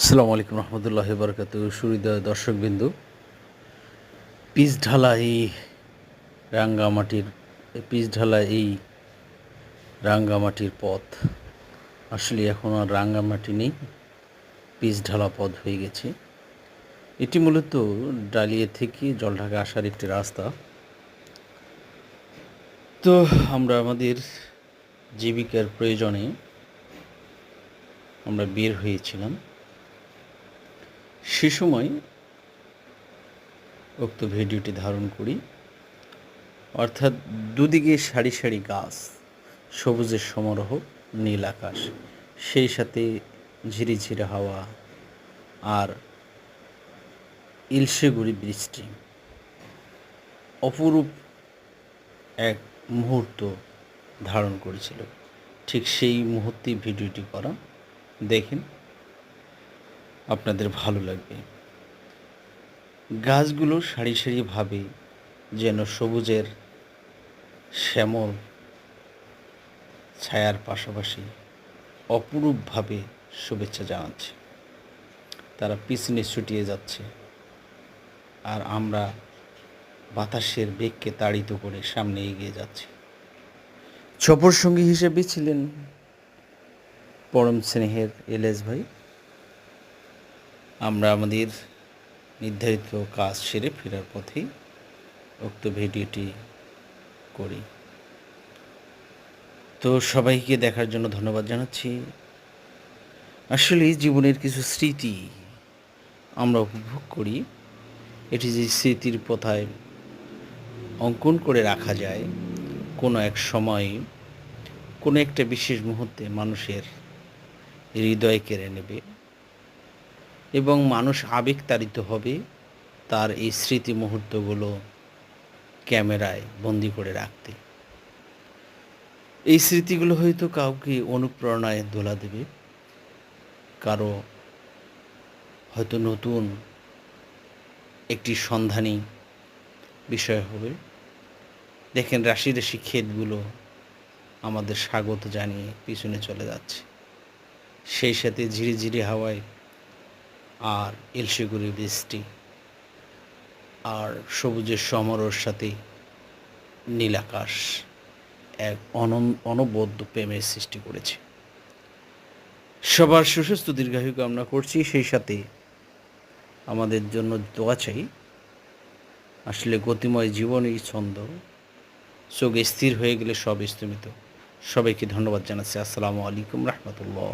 আসসালামু আলাইকুম রহমতুল্লাহি বারাকাতুহু। সুহৃদয় দর্শকবিন্দু, পিচ ঢালা এই রাঙ্গামাটির পিচ ঢালা এই রাঙ্গামাটির পথ আসলে এখন আর রাঙ্গামাটি নেই, পিচ ঢালা পথ হয়ে গেছে। এটি মূলত ডালিয়া থেকে জলঢাকা আসার একটি রাস্তা। তো আমরা আমাদের জীবিকার প্রয়োজনে আমরা বের হয়েছিলাম। সে সময় উক্ত ভিডিওটি ধারণ করি, অর্থাৎ দুদিকে সারি সারি গাছ, সবুজের সমারোহ, নীল আকাশ, সেই সাথে ঝিরিঝিরি হাওয়া আর ইলশেগুড়ি বৃষ্টি। অপরূপ এক মুহূর্ত ধারণ করেছিল। ঠিক সেই মুহূর্তেই ভিডিওটি করা। দেখেন, আপনাদের ভালো লাগবে। গাছগুলো সারি সারিভাবে যেন সবুজের শ্যামল ছায়ার পাশাপাশি অপরূপভাবে শুভেচ্ছা জানাচ্ছে। তারা পিছনে ছুটিয়ে যাচ্ছে, আর আমরা বাতাসের বেগকে তাড়িত করে সামনে এগিয়ে যাচ্ছি। সফর সঙ্গী হিসেবে ছিলেন পরম স্নেহের এলএস ভাই। আমরা আমাদের নির্ধারিত কাজ সেরে ফেরার পথেই উক্ত ভিডিওটি করি। তো সবাইকে দেখার জন্য ধন্যবাদ জানাচ্ছি। আসলে জীবনের কিছু স্মৃতি আমরা উপভোগ করি। এটি যে স্মৃতির পথায় অঙ্কন করে রাখা যায়, কোনো এক সময়ে কোনো একটা বিশেষ মুহূর্তে মানুষের হৃদয় কেড়ে নেবে এবং মানুষ আবেগতাড়িত হবে তার এই স্মৃতি মুহূর্তগুলো ক্যামেরায় বন্দি করে রাখতে। এই স্মৃতিগুলো হয়তো কাউকে অনুপ্রেরণায় দোলা দেবে, কারো হয়তো নতুন একটি সন্ধানী বিষয় হবে। দেখেন, রাশি রাশি ক্ষেতগুলো আমাদের স্বাগত জানিয়ে পিছনে চলে যাচ্ছে, সেই সাথে ঝিরিঝিরি হাওয়ায় আর ইলশেগুড়ি বৃষ্টি আর সবুজের সমারোহের সাথে নীল আকাশ এক অনবদ্য প্রেমের সৃষ্টি করেছে। সবার সুস্বাস্থ্য দীর্ঘায়ু কামনা করছি, সেই সাথে আমাদের জন্য দোয়া চাই। আসলে গতিময় জীবনই ছন্দ, চোখ স্থির হয়ে গেলে সব স্থমিত। সবাইকে ধন্যবাদ জানাচ্ছি। আসসালামু আলাইকুম রহমতুল্লাহ।